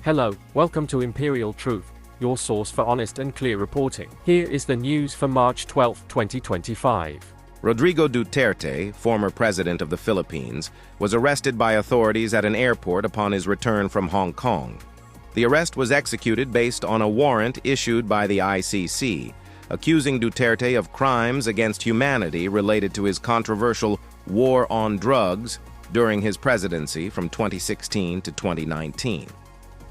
Hello, welcome to Imperial Truth, your source for honest and clear reporting. Here is the news for March 12, 2025. Rodrigo Duterte, former president of the Philippines, was arrested by authorities at an airport upon his return from Hong Kong. The arrest was executed based on a warrant issued by the ICC, accusing Duterte of crimes against humanity related to his controversial war on drugs during his presidency from 2016 to 2019.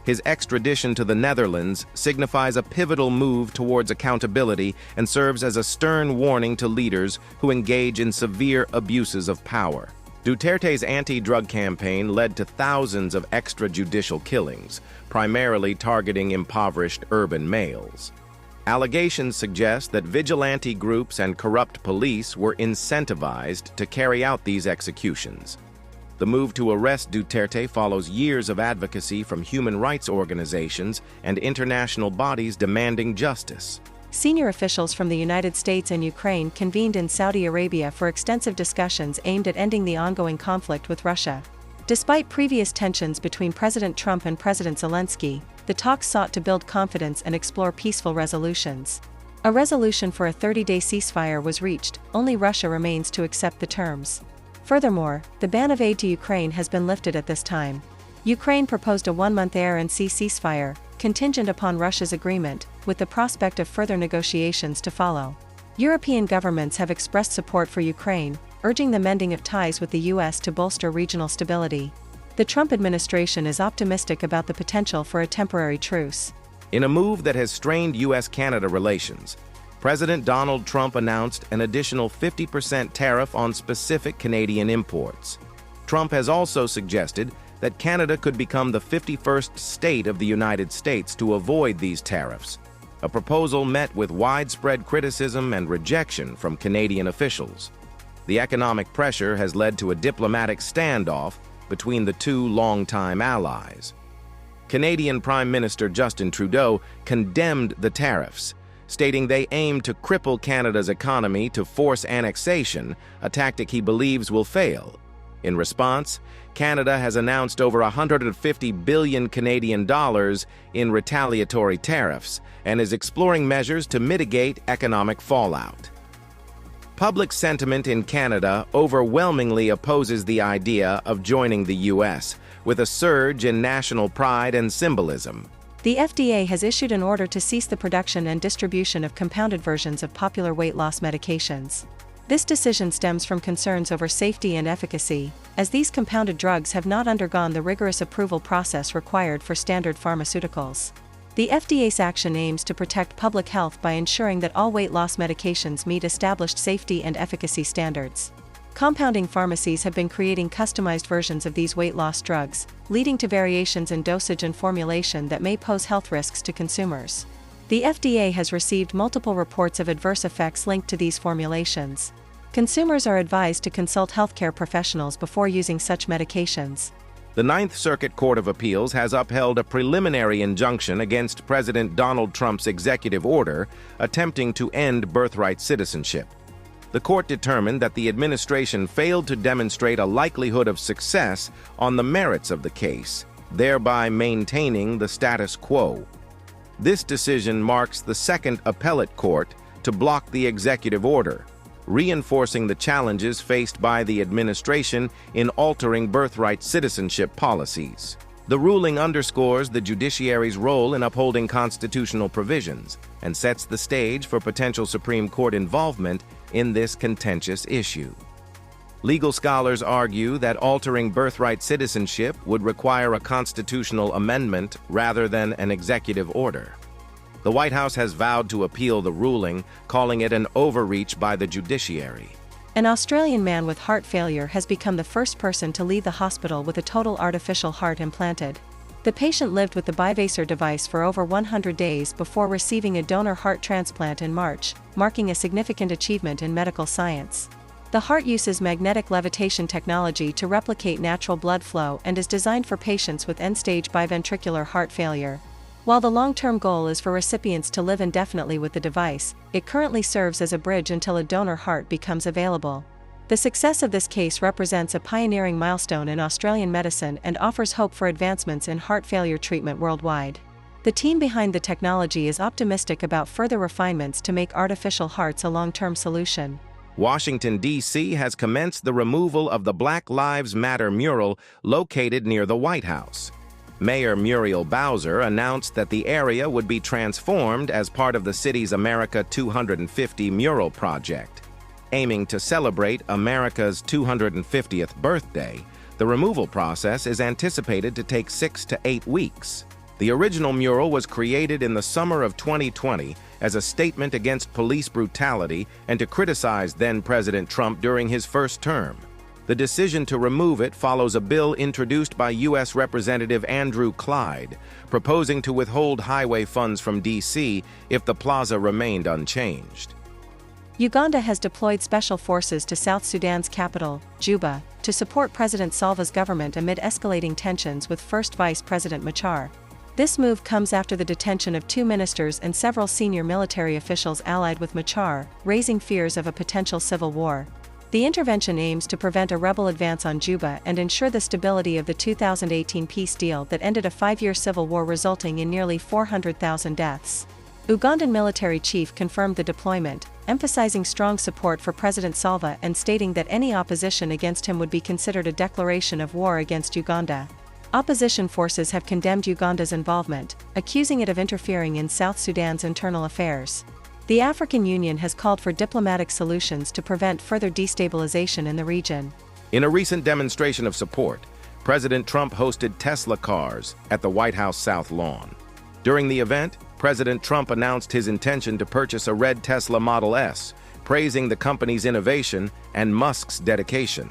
His extradition to the Netherlands signifies a pivotal move towards accountability and serves as a stern warning to leaders who engage in severe abuses of power. Duterte's anti-drug campaign led to thousands of extrajudicial killings, primarily targeting impoverished urban males. Allegations suggest that vigilante groups and corrupt police were incentivized to carry out these executions. The move to arrest Duterte follows years of advocacy from human rights organizations and international bodies demanding justice. Senior officials from the United States and Ukraine convened in Saudi Arabia for extensive discussions aimed at ending the ongoing conflict with Russia. Despite previous tensions between President Trump and President Zelensky, the talks sought to build confidence and explore peaceful resolutions. A resolution for a 30-day ceasefire was reached, only Russia remains to accept the terms. Furthermore, the ban of aid to Ukraine has been lifted at this time. Ukraine proposed a one-month air and sea ceasefire, contingent upon Russia's agreement, with the prospect of further negotiations to follow. European governments have expressed support for Ukraine, urging the mending of ties with the U.S. to bolster regional stability. The Trump administration is optimistic about the potential for a temporary truce. In a move that has strained U.S.-Canada relations, President Donald Trump announced an additional 50% tariff on specific Canadian imports. Trump has also suggested that Canada could become the 51st state of the United States to avoid these tariffs, a proposal met with widespread criticism and rejection from Canadian officials. The economic pressure has led to a diplomatic standoff between the two longtime allies. Canadian Prime Minister Justin Trudeau condemned the tariffs, stating they aim to cripple Canada's economy to force annexation, a tactic he believes will fail. In response, Canada has announced over 150 billion Canadian dollars in retaliatory tariffs and is exploring measures to mitigate economic fallout. Public sentiment in Canada overwhelmingly opposes the idea of joining the U.S., with a surge in national pride and symbolism. The FDA has issued an order to cease the production and distribution of compounded versions of popular weight loss medications. This decision stems from concerns over safety and efficacy, as these compounded drugs have not undergone the rigorous approval process required for standard pharmaceuticals. The FDA's action aims to protect public health by ensuring that all weight loss medications meet established safety and efficacy standards. Compounding pharmacies have been creating customized versions of these weight loss drugs, leading to variations in dosage and formulation that may pose health risks to consumers. The FDA has received multiple reports of adverse effects linked to these formulations. Consumers are advised to consult healthcare professionals before using such medications. The Ninth Circuit Court of Appeals has upheld a preliminary injunction against President Donald Trump's executive order attempting to end birthright citizenship. The court determined that the administration failed to demonstrate a likelihood of success on the merits of the case, thereby maintaining the status quo. This decision marks the second appellate court to block the executive order, reinforcing the challenges faced by the administration in altering birthright citizenship policies. The ruling underscores the judiciary's role in upholding constitutional provisions and sets the stage for potential Supreme Court involvement in this contentious issue. Legal scholars argue that altering birthright citizenship would require a constitutional amendment rather than an executive order. The White House has vowed to appeal the ruling, calling it an overreach by the judiciary. An Australian man with heart failure has become the first person to leave the hospital with a total artificial heart implanted. The patient lived with the Bivasor device for over 100 days before receiving a donor heart transplant in March, marking a significant achievement in medical science. The heart uses magnetic levitation technology to replicate natural blood flow and is designed for patients with end-stage biventricular heart failure. While the long-term goal is for recipients to live indefinitely with the device, it currently serves as a bridge until a donor heart becomes available. The success of this case represents a pioneering milestone in Australian medicine and offers hope for advancements in heart failure treatment worldwide. The team behind the technology is optimistic about further refinements to make artificial hearts a long-term solution. Washington, D.C. has commenced the removal of the Black Lives Matter mural located near the White House. Mayor Muriel Bowser announced that the area would be transformed as part of the city's America 250 mural project. Aiming to celebrate America's 250th birthday, the removal process is anticipated to take 6 to 8 weeks. The original mural was created in the summer of 2020 as a statement against police brutality and to criticize then-President Trump during his first term. The decision to remove it follows a bill introduced by U.S. Representative Andrew Clyde, proposing to withhold highway funds from D.C. if the plaza remained unchanged. Uganda has deployed special forces to South Sudan's capital, Juba, to support President Salva's government amid escalating tensions with First Vice President Machar. This move comes after the detention of 2 ministers and several senior military officials allied with Machar, raising fears of a potential civil war. The intervention aims to prevent a rebel advance on Juba and ensure the stability of the 2018 peace deal that ended a 5-year civil war resulting in nearly 400,000 deaths. Ugandan military chief confirmed the deployment, emphasizing strong support for President Salva and stating that any opposition against him would be considered a declaration of war against Uganda. Opposition forces have condemned Uganda's involvement, accusing it of interfering in South Sudan's internal affairs. The African Union has called for diplomatic solutions to prevent further destabilization in the region. In a recent demonstration of support, President Trump hosted Tesla cars at the White House South Lawn. During the event, President Trump announced his intention to purchase a red Tesla Model S, praising the company's innovation and Musk's dedication.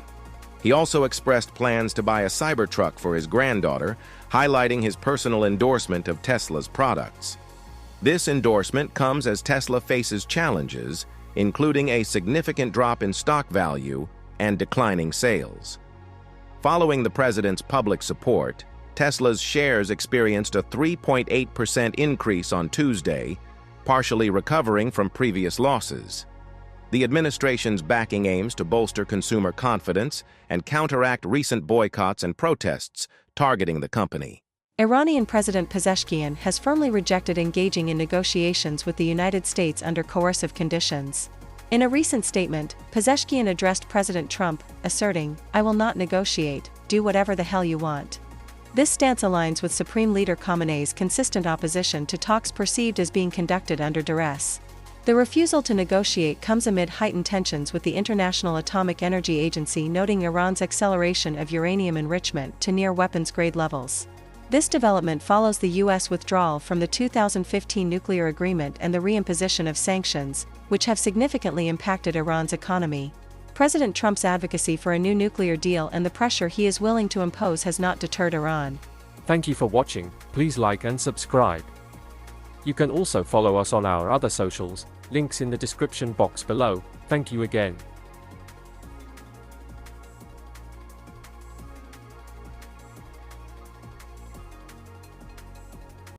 He also expressed plans to buy a Cybertruck for his granddaughter, highlighting his personal endorsement of Tesla's products. This endorsement comes as Tesla faces challenges, including a significant drop in stock value and declining sales. Following the president's public support, Tesla's shares experienced a 3.8% increase on Tuesday, partially recovering from previous losses. The administration's backing aims to bolster consumer confidence and counteract recent boycotts and protests targeting the company. Iranian President Pezeshkian has firmly rejected engaging in negotiations with the United States under coercive conditions. In a recent statement, Pezeshkian addressed President Trump, asserting, "I will not negotiate, do whatever the hell you want." This stance aligns with Supreme Leader Khamenei's consistent opposition to talks perceived as being conducted under duress. The refusal to negotiate comes amid heightened tensions with the International Atomic Energy Agency noting Iran's acceleration of uranium enrichment to near weapons-grade levels. This development follows the U.S. withdrawal from the 2015 nuclear agreement and the reimposition of sanctions, which have significantly impacted Iran's economy. President Trump's advocacy for a new nuclear deal and the pressure he is willing to impose has not deterred Iran. Thank you for watching. Please like and subscribe. You can also follow us on our other socials, links in the description box below. Thank you again.